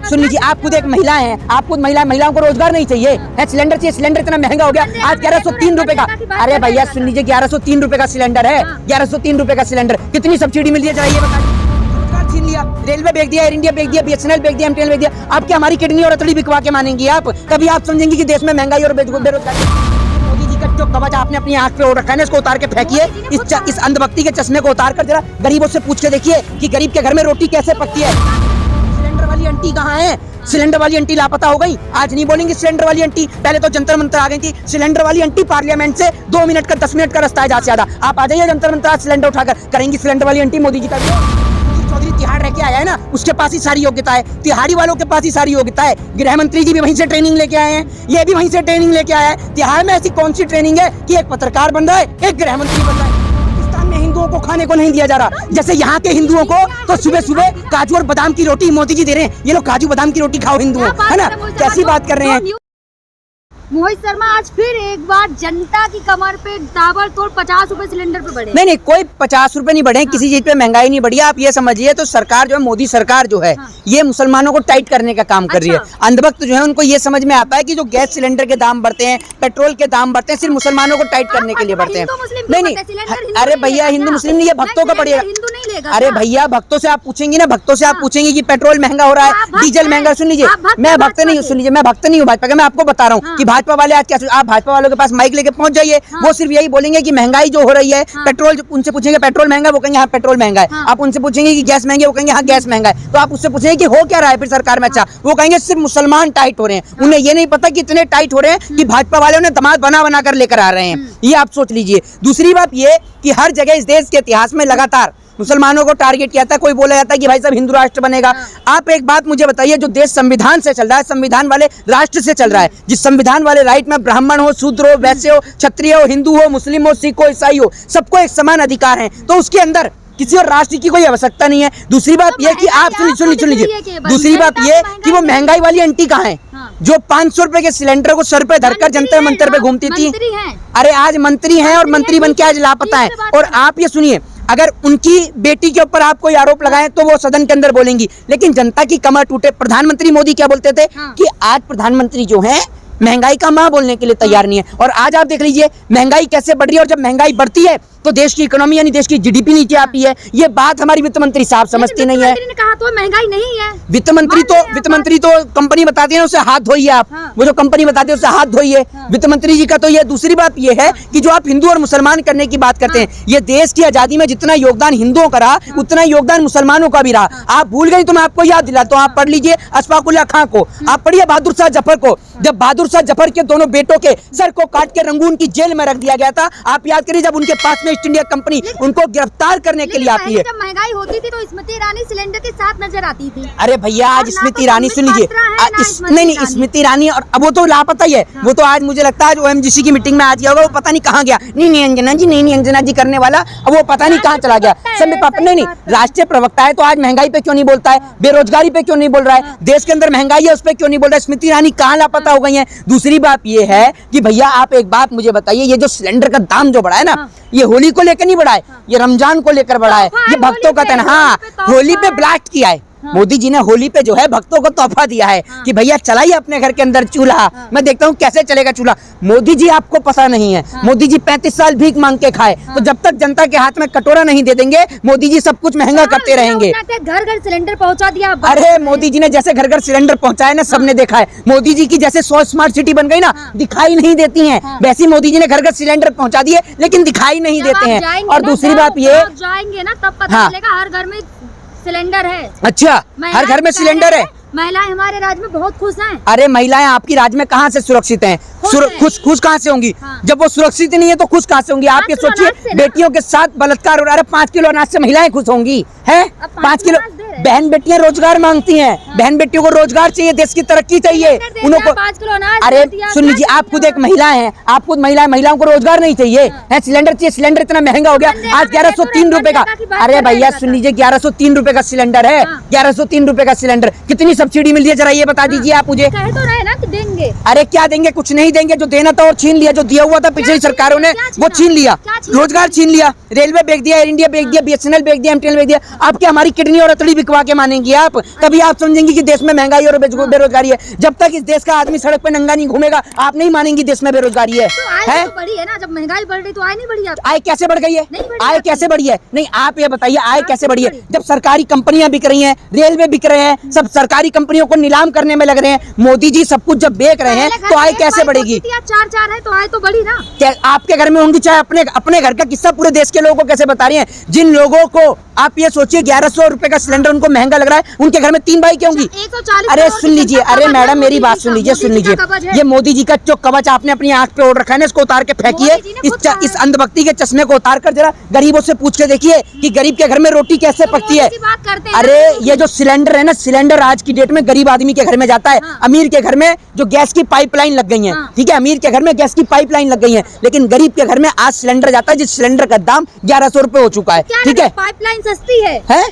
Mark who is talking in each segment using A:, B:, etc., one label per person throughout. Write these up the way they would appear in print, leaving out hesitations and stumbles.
A: सुन लीजिए, आप खुद एक महिला हैं, आप खुद महिलाओं को रोजगार नहीं चाहिए है? सिलेंडर चाहिए, सिलेंडर इतना महंगा हो गया आज 1103 रुपए का। अरे भैया सुन लीजिए, 1103 रुपए का सिलेंडर है, 1103 रुपए का सिलेंडर। कितनी सब्सिडी मिल रही है ये बताइए। रोजगार छीन लिया, रेलवे बेच दिया, एयर इंडिया बेच दिया, BSNL बेच दिया, MTNL बेच दिया। आप क्या हमारी किडनी और अतड़ी बिकवा के मानेंगी आप? कभी आप समझेंगे कि देश में महंगाई और बेरोजगारी? मोदी जी का जो कवच आपने अपनी आंख पे ओढ़ रखा है ना, इसको उतार के फेंकिए। इस अंधभक्ति के चश्मे को उतार कर जरा गरीबों से पूछ के देखिए कि गरीब के घर में रोटी कैसे पकती है। सिलेंडर वाली आंटी कहाँ है? सिलेंडर वाली आंटी लापता हो गई। आज नहीं बोलेंगे सिलेंडर वाली आंटी, पहले तो जंतर मंतर आ गई थी। सिलेंडर वाली आंटी पार्लियामेंट से 2 मिनट का 10 मिनट का रास्ता है ज्यादा से ज्यादा। आप आ जाइए जंतर मंतर, आज सिलेंडर उठाकर करेंगी सिलेंडर वाली आंटी मोदी जी का। चौधरी तिहाड़ रह के आया है ना, उसके पास ही सारी योग्यता है, तिहाड़ी वालों के पास ही सारी योग्यता है। गृह मंत्री जी भी वहीं से ट्रेनिंग लेके आए हैं, ये भी वहीं से ट्रेनिंग लेके आया है। तिहाड़ में ऐसी कौन सी ट्रेनिंग है कि एक पत्रकार बन रहा है, एक गृह मंत्री बन रहा है? पाकिस्तान में हिंदुओं को खाने को नहीं दिया जा रहा, जैसे यहाँ के हिंदुओं को तो सुबह सुबह काजू और बादाम की रोटी मोदी जी दे रहे हैं। ये लोग काजू बादाम की रोटी खाओ हिंदुओं, है ना? कैसी बात कर रहे हैं
B: मोहित शर्मा? आज फिर एक बार जनता की कमर पे ताबड़तोड़ 50 रुपए सिलेंडर पे बढ़े।
A: नहीं, कोई 50 रुपए नहीं बढ़े, किसी चीज पे महंगाई नहीं बढ़ी। आप ये समझिए, तो सरकार जो है, मोदी सरकार जो है, ये मुसलमानों को टाइट करने का काम कर रही है। अंधभक्त जो है उनको ये समझ में आता है कि जो गैस सिलेंडर के दाम बढ़ते हैं, पेट्रोल के दाम बढ़ते हैं, सिर्फ मुसलमानों को टाइट करने के लिए बढ़ते हैं। नहीं, अरे भैया हिंदू मुस्लिम नहीं, ये भक्तों का पड़ेगा। अरे भैया भक्तों से आप पूछेंगी ना, भक्तों से आप पूछेंगे कि पेट्रोल महंगा हो रहा है, डीजल महंगा। सुन लीजिए, मैं भक्त नहीं हूँ, सुन लीजिए, मैं भक्त नहीं हूँ भाजपा का। मैं आपको बता रहा हूँ कि भाजपा वाले आज क्या, आप भाजपा वालों के पास माइक लेके पहुंच जाइए, वो सिर्फ यही बोलेंगे कि महंगाई जो हो रही है, पेट्रोल, उनसे पूछेंगे पेट्रोल महंगा, वो कहेंगे हाँ पेट्रोल महंगा है। आप उनसे पूछेंगे कि गैस महंगी, वो कहेंगे हाँ गैस महंगा है। तो आप उससे पूछेंगे कि हो क्या रहा है फिर सरकार में? अच्छा, वो कहेंगे सिर्फ मुसलमान टाइट हो रहे हैं। उन्हें ये नहीं पता कि इतने टाइट हो रहे हैं कि भाजपा वाले उन्हें दामाद बना बना कर लेकर आ रहे हैं। ये आप सोच लीजिए। दूसरी बात ये कि हर जगह इस देश के इतिहास में लगातार मुसलमानों को टारगेट किया था। कोई बोला जाता है कि भाई साहब हिंदू राष्ट्र बनेगा। आप एक बात मुझे बताइए, जो देश संविधान से चल रहा है, संविधान वाले राष्ट्र से चल रहा है, जिस संविधान वाले राइट में ब्राह्मण हो, शूद्र हो, वैश्य हो, क्षत्रिय हो, हिंदू हो, मुस्लिम हो, सिख हो, ईसाई हो, सबको एक समान अधिकार है, तो उसके अंदर किसी और राष्ट्र की कोई आवश्यकता नहीं है। दूसरी बात यह कि आप सुन लीजिए, दूसरी बात ये कि वो महंगाई वाली आंटी कहाँ है जो 500 रुपए के सिलेंडर को सर पे धरकर जंतर मंतर पे घूमती थी? अरे आज मंत्री हैं और मंत्री बन के आज लापता है। और आप ये सुनिए, अगर उनकी बेटी के ऊपर आप कोई आरोप लगाएं तो वो सदन के अंदर बोलेंगी, लेकिन जनता की कमर टूटे। प्रधानमंत्री मोदी क्या बोलते थे कि आज प्रधानमंत्री जो हैं महंगाई का मां बोलने के लिए तैयार नहीं है। और आज आप देख लीजिए महंगाई कैसे बढ़ रही है, और जब महंगाई बढ़ती है तो देश की इकोनॉमी यानी देश की GDP नीचे आती है। ये बात हमारी वित्त मंत्री साहब समझती नहीं है।
B: कहा तो महंगाई नहीं है।
A: वित्त मंत्री तो कंपनी बताती है उससे हाथ धोइए आप। वो जो कंपनी बताती है उससे हाथ धोइए, वित्त मंत्री जी का तो ये। दूसरी बात ये है कि जो आप हिंदू और मुसलमान करने की बात करते हैं, ये देश की आजादी में जितना योगदान हिंदुओं का रहा, उतना योगदान मुसलमानों का भी रहा। आप भूल गई तो मैं आपको याद दिलाता हूँ। आप पढ़ लीजिए अशफाकुल्लाह खां को, आप पढ़िए बहादुर शाह जफर को। जब बहादुर शाह जफर के दोनों बेटों के सर को काट के रंगून की जेल में रख दिया गया था, आप याद करिए, जब उनके पास में ईस्ट इंडिया कंपनी उनको गिरफ्तार करने के लिए आती है।
B: जब महंगाई होती थी तो स्मृति ईरानी सिलेंडर के साथ नजर आती थी।
A: अरे भैया आज स्मृति ईरानी सुन लीजिए, नहीं स्मृति ईरानी, और अब वो तो लापता ही है। वो तो आज मुझे लगता है OMGC की मीटिंग में आज गया होगा, वो पता नहीं कहाँ गया। नहीं अंजना जी करने वाला, अब वो पता नहीं कहाँ चला गया। सब नहीं, राष्ट्रीय प्रवक्ता है तो आज महंगाई पे क्यों नहीं बोलता है, बेरोजगारी पे क्यों नहीं बोल रहा है, देश के अंदर महंगाई है उस पर क्यों नहीं बोल रहा है? स्मृति ईरानी कहाँ लापता हो गई है? दूसरी बात ये है कि भैया आप एक बात मुझे बताइए, ये जो सिलेंडर का दाम जो बढ़ा है ना, ये होली को लेकर नहीं बढ़ा है, ये रमजान को लेकर बढ़ा है। ये भक्तों का तन, हाँ होली पे ब्लास्ट किया है मोदी जी ने, होली पे जो है भक्तों को तोहफा दिया है कि भैया चलाइए अपने घर के अंदर चूल्हा। मैं देखता हूँ कैसे चलेगा चूल्हा। मोदी जी आपको पता नहीं है, मोदी जी 35 साल भीख मांग के खाए, तो जब तक जनता के हाथ में कटोरा नहीं दे देंगे, मोदी जी सब कुछ महंगा करते रहेंगे।
B: घर घर सिलेंडर पहुंचा दिया।
A: अरे मोदी जी ने जैसे घर घर सिलेंडर पहुंचाया ना, सबने देखा है। मोदी जी की जैसे 100 स्मार्ट सिटी बन गई ना, दिखाई नहीं देती है, वैसी मोदी जी ने घर घर सिलेंडर पहुंचा दिए, लेकिन दिखाई नहीं देते हैं। और दूसरी बात ये,
B: जाएंगे ना तब पता चलेगा हर घर में सिलेंडर है।
A: अच्छा, हर घर में सिलेंडर है।
B: महिलाएं हमारे राज्य में बहुत खुश हैं।
A: अरे महिलाएं आपकी राज्य में कहाँ से सुरक्षित हैं? खुश कहाँ से होंगी? जब वो सुरक्षित नहीं है तो खुश कहाँ से होंगी? आप ये सोचिए, बेटियों के साथ बलात्कार हो रहा है, 5 किलो अनाज से महिलाएं खुश होंगी? है 5 किलो? बहन बेटियां रोजगार मांगती हैं, बहन बेटियों को रोजगार चाहिए, देश की तरक्की चाहिए उनको।
B: 5 किलो अनाज।
A: अरे सुन लीजिए, आप खुद एक महिला हैं, आप खुद महिलाओं को रोजगार नहीं चाहिए है? सिलेंडर चाहिए, सिलेंडर इतना महंगा हो गया आज 1103 रुपए का। अरे भैया सुन लीजिए, 1103 रुपए का सिलेंडर है, 1103 रुपए का सिलेंडर। कितनी सब्सिडी मिल रही है जरा ये बता दीजिए आप मुझे।
B: कह तो रहे ना कि देंगे।
A: अरे क्या देंगे? कुछ नहीं देंगे। जो देना था और छीन लिया, जो दिया हुआ था पिछली सरकारों ने वो छीन लिया, रोजगार छीन लिया, रेलवे बेच दिया, एयर इंडिया बेच दिया, BSNL बेच दिया, MTNL बेच दिया। आप क्या हमारी किडनी और अतड़ी बिकवा करवा के मानेंगी आप, तभी आप समझेंगी कि देश में महंगाई और बेरोजगारी है। जब तक इस देश का आदमी सड़क पे नंगा नहीं घूमेगा, आप नहीं मानेंगी देश में बेरोजगारी है।
B: तो आय तो बढ़ी है ना, जब महंगाई बढ़ रही तो आय नहीं बढ़ी आप?
A: आय कैसे बढ़ गई है? आय कैसे बढ़ी है? नहीं, आप ये बताइए आय कैसे बढ़ी है? जब सरकारी कंपनियां बिक रही हैं, रेलवे बिक रहे हैं, सब सरकारी कंपनियों को नीलाम करने में लग रहे हैं, मोदी जी सब कुछ जब बेच रहे हैं तो आय कैसे बढ़ेगी?
B: 4 है तो आय तो बढ़ी ना।
A: क्या आपके घर में होंगी? चाहे अपने घर का किस्सा पूरे देश के लोगों को कैसे बता रही हैं? जिन लोगों को आप ये सोचिए 1100 रुपए का सिलेंडर उनको महंगा लग रहा है, उनके घर में 3 बाइक क्यों होंगी?
B: 140।
A: अरे सुन लीजिए, अरे मैडम मेरी बात सुन लीजिए, ये मोदी जी का जो कवच आपने अपनी आंख पे ओढ़ रखा है ना, इसको उतार के फेंकिए। इस अंधभक्ति के चश्मे को उतार कर जरा गरीबों से पूछ के देखिए कि गरीब के घर में रोटी कैसे पकती है। अरे ये जो सिलेंडर है ना, सिलेंडर आज की डेट में गरीब आदमी के घर में जाता है। अमीर के घर में जो गैस की पाइपलाइन लग गई है, ठीक है, अमीर के घर में गैस की पाइपलाइन लग गई है, लेकिन गरीब के घर में आज सिलेंडर जाता है जिस सिलेंडर का दाम 1100 रुपए हो चुका है। ठीक है,
B: पाइपलाइन सस्ती है?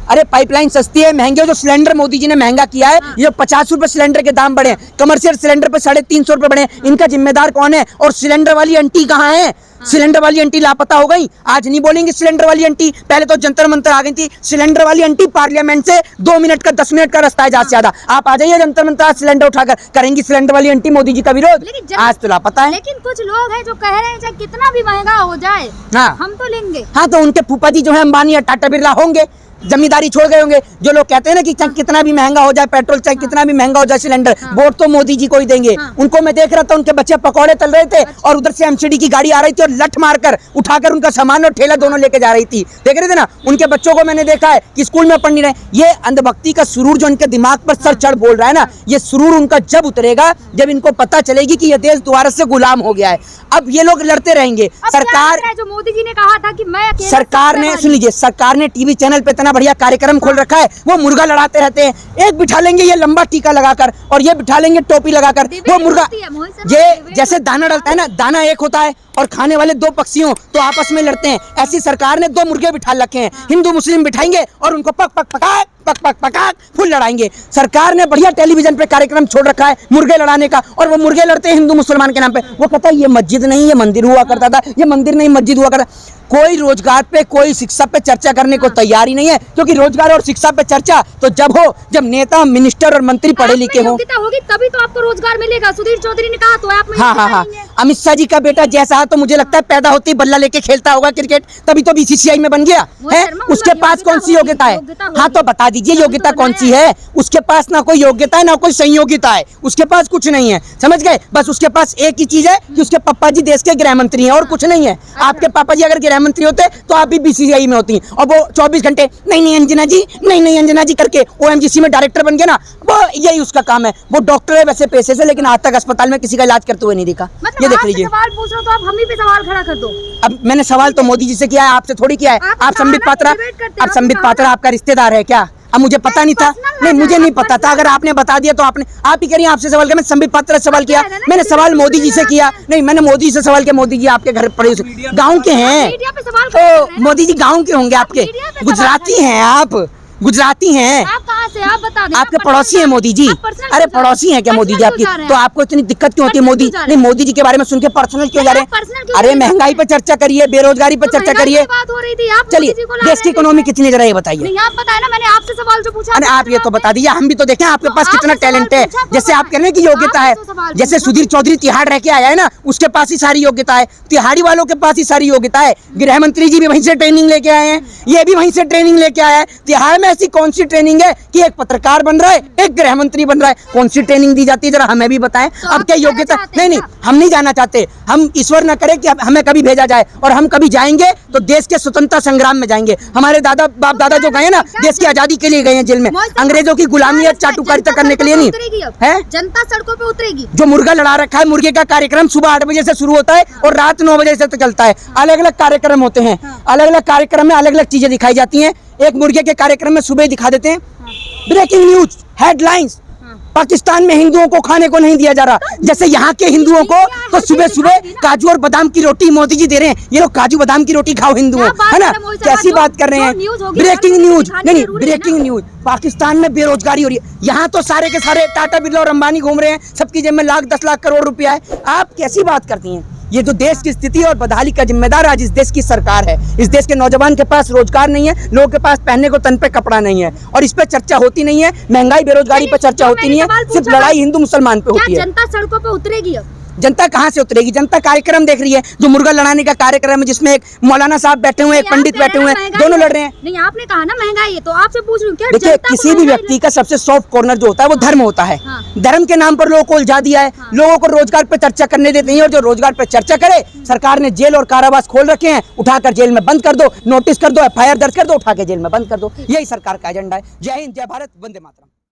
A: अरे पाइपलाइन सस्ती है, महंगे जो सिलेंडर मोदी जी ने महंगा किया है, ये 50 रुपए सिलेंडर के दाम बढ़े, कमर्शियल सिलेंडर पे 350 रुपए बढ़े, इनका जिम्मेदार कौन है? और सिलेंडर वाली आंटी कहाँ है? सिलेंडर वाली आंटी लापता हो गई। आज नहीं बोलेंगे सिलेंडर वाली आंटी, पहले तो जंतर मंतर आ गई थी। सिलेंडर वाली आंटी पार्लियामेंट से 2 मिनट का 10 मिनट का रास्ता है ज्यादा से ज्यादा। आप आ जाइए जंतर मंतर, आज सिलेंडर उठाकर करेंगी सिलेंडर वाली आंटी मोदी जी का विरोध। आज तो लापता है।
B: लेकिन कुछ लोग हैं जो कह रहे हैं चाहे कितना भी महंगा हो जाए, हाँ, हम तो लेंगे।
A: हाँ, तो उनके फूफा जी जो है अंबानी या टाटा बिरला होंगे, जमींदारी छोड़ गए होंगे। जो लोग कहते हैं ना कि चाहे कितना भी महंगा हो जाए पेट्रोल, चाहे कितना भी महंगा हो जाए सिलेंडर, वोट तो मोदी जी को ही देंगे। उनको मैं देख रहा था, उनके बच्चे पकौड़े तल रहे थे और उधर से एमसीडी की गाड़ी आ रही थी और लठ मारकर उठाकर उनका सामान और ठेला दोनों लेके जा रही थी। देख रहे थे ना, उनके बच्चों को मैंने देखा है कि स्कूल में पढ़ नहीं रहे। ये अंधभक्ति का सुरूर जो उनके दिमाग पर सर चढ़ बोल रहा है ना, ये सुरूर उनका जब उतरेगा जब इनको पता चलेगी कि यह देश दोबारा से गुलाम हो गया है। अब ये लोग लड़ते रहेंगे। सरकार,
B: जो मोदी जी ने कहा था कि मैं
A: सरकार ने, सुन लीजिए, सरकार ने टीवी चैनल पे इतना बढ़िया कार्यक्रम खोल रखा है, वो मुर्गा लड़ाते रहते हैं। एक बिठा लेंगे ये लंबा टीका लगाकर और ये बिठा लेंगे टोपी लगाकर, वो मुर्गा, ये जैसे दाना डालता है ना, दाना एक होता है और खाने वाले 2 पक्षियों तो आपस में लड़ते हैं। ऐसी सरकार ने 2 मुर्गे बिठा रखे हैं, हिंदू मुस्लिम बिठाएंगे और उनको पक पक पकाक पक पक पकाक फुल लड़ाएंगे। सरकार ने बढ़िया टेलीविजन पे कार्यक्रम छोड़ रखा है मुर्गे लड़ाने का, और वो मुर्गे लड़ते हैं हिंदू मुसलमान के नाम पे। वो कहता है ये मस्जिद नहीं, ये मंदिर हुआ करता था, ये मंदिर नहीं मस्जिद हुआ करता। कोई रोजगार पे, कोई शिक्षा पे चर्चा करने को तैयार ही नहीं है, क्योंकि रोजगार और शिक्षा पे चर्चा तो जब हो जब नेता, मिनिस्टर और मंत्री पढ़े लिखे हों,
B: होगी तभी तो आपको रोजगार मिलेगा। सुधीर चौधरी ने कहा तो आप
A: हाँ, अमित शाह जी का बेटा जैसा तो मुझे लगता है पैदा होते ही बल्ला लेके खेलता होगा क्रिकेट, तभी तो बीसीसीआई में बन गया है। उसके पास कौन सी योग्यता है? हाँ, तो बता दीजिए योग्यता कौन सी है? उसके पास ना कोई योग्यता है ना कोई संयोगिता है, उसके पास कुछ नहीं है, समझ गए? बस उसके पास एक ही चीज है कि उसके पापा जी देश के गृह मंत्री हैं और कुछ नहीं है। आपके पापा जी अगर गृह मंत्री होते तो आप भी बीसीसीआई में होती, और वो 24 घंटे नहीं अंजना जी, नहीं अंजना जी करके ओएमजीसी में डायरेक्टर बन गया ना, वो यही उसका काम है। वो डॉक्टर है वैसे पेशे से, लेकिन आज तक अस्पताल में किसी का इलाज करते हुए नहीं देखा। ये देख लीजिए।
B: सवाल पूछ रहा हूं तो आप हम ही पे सवाल खड़ा कर दो।
A: अब मैंने सवाल तो मोदी जी से किया है, आपसे थोड़ी किया है। आप संबित पात्रा, अब संबित पात्रा आपका रिश्तेदार है क्या? अब मुझे पता नहीं था, नहीं मुझे नहीं पता था, अगर आपने बता दिया तो आपने, आप ही करिए, आपसे सवाल किया। मैं संबित पात्रा से सवाल किया, मैंने सवाल मोदी जी से किया, नहीं मैंने मोदी जी से सवाल किया। मोदी जी आपके घर पड़े गाँव के हैं तो मोदी जी गाँव के होंगे आपके, गुजराती हैं आप, गुजराती हैं
B: आप? कहाँ से? आप बता दें।
A: आपके पड़ोसी हैं मोदी जी? अरे पड़ोसी हैं क्या मोदी जी आपकी? तो आपको इतनी दिक्कत क्यों होती है? मोदी नहीं, मोदी जी के बारे में सुन के पर्सनल क्यों जा रहे हैं? अरे महंगाई पे चर्चा करिए, बेरोजगारी पे चर्चा करिए। चलिए देश की इकोनॉमी कितनी जरा ये बताइए।
B: आप बताए ना, मैंने आपसे सवाल जो पूछा।
A: अरे आप ये तो बता दीजिए, हम भी तो देखें आपके पास कितना टैलेंट है। जैसे आप कह रहे हैं कि योग्यता है, जैसे सुधीर चौधरी तिहाड़ रह के आया है ना, उसके पास ही सारी योग्यता है, तिहाड़ी वालों के पास ही सारी योग्यता है। गृह मंत्री जी भी वहीं से ट्रेनिंग लेके आए हैं, ये भी वहीं से ट्रेनिंग लेके आया है। तिहाड़ में ऐसी कौन सी ट्रेनिंग है कि एक पत्रकार बन रहा है, एक गृह मंत्री बन रहा है? कौन सी ट्रेनिंग दी जाती है जरा हमें भी बताएं।
B: तो
A: अब क्या योग्यता? नहीं, हम नहीं जाना चाहते। हम ईश्वर न करे कि हमें कभी भेजा जाए, और हम कभी जाएंगे तो देश के स्वतंत्रता संग्राम में जाएंगे। हमारे दादा बाप दादा जो गए ना, देश की आजादी के लिए गए हैं जेल में, अंग्रेजों की गुलामी और चाटुकारिता करने के लिए नहीं है।
B: जनता सड़कों पे उतरेगी।
A: जो मुर्गा लड़ा रखा है, मुर्गे का कार्यक्रम सुबह 8 बजे से शुरू होता है और रात 9 बजे से तक चलता है। अलग अलग कार्यक्रम होते हैं, अलग अलग कार्यक्रम में अलग अलग चीजें दिखाई जाती हैं। एक मुर्गे के कार्यक्रम में सुबह दिखा देते हैं ब्रेकिंग न्यूज, हेडलाइंस, पाकिस्तान में हिंदुओं को खाने को नहीं दिया जा रहा। जैसे यहाँ के हिंदुओं को तो सुबह सुबह काजू और बादाम की रोटी मोदी जी दे रहे हैं, ये लोग काजू बादाम की रोटी खाओ हिंदू है ना, कैसी बात कर रहे हैं? ब्रेकिंग न्यूज, नहीं ब्रेकिंग न्यूज, पाकिस्तान में बेरोजगारी हो रही है। यहाँ तो सारे के सारे टाटा बिरला और अंबानी घूम रहे हैं, सबकी जेब में लाख 10 लाख करोड़ रुपया है। आप कैसी बात करती हैं? ये जो देश की स्थिति और बदहाली का जिम्मेदार आज इस देश की सरकार है। इस देश के नौजवान के पास रोजगार नहीं है, लोगों के पास पहनने को तन पे कपड़ा नहीं है, और इस पे चर्चा होती नहीं है। महंगाई बेरोजगारी पे चर्चा होती नहीं है, सिर्फ लड़ाई हिंदू मुसलमान पे होती है।
B: जनता सड़कों पे उतरेगी अब?
A: जनता कहाँ से उतरेगी? जनता कार्यक्रम देख रही है, जो मुर्गा लड़ाने का कार्यक्रम है, जिसमें एक मौलाना साहब बैठे हुए हैं, एक पंडित बैठे हुए हैं, दोनों लड़ रहे हैं।
B: नहीं, आपने कहा ना महंगाई है, तो आपसे पूछ रही हूँ क्या
A: देखिए, किसी भी व्यक्ति का सबसे सॉफ्ट कॉर्नर जो होता है वो धर्म होता है। धर्म के नाम पर लोगों को उलझा दिया है, लोगों को रोजगार पे चर्चा करने देते नहीं, और जो रोजगार पे चर्चा करे, सरकार ने जेल और कारावास खोल रखे हैं, उठाकर जेल में बंद कर दो, नोटिस कर दो, FIR दर्ज कर दो, उठा के जेल में बंद कर दो। यही सरकार का एजेंडा है। जय हिंद, जय भारत, वंदे मातरम।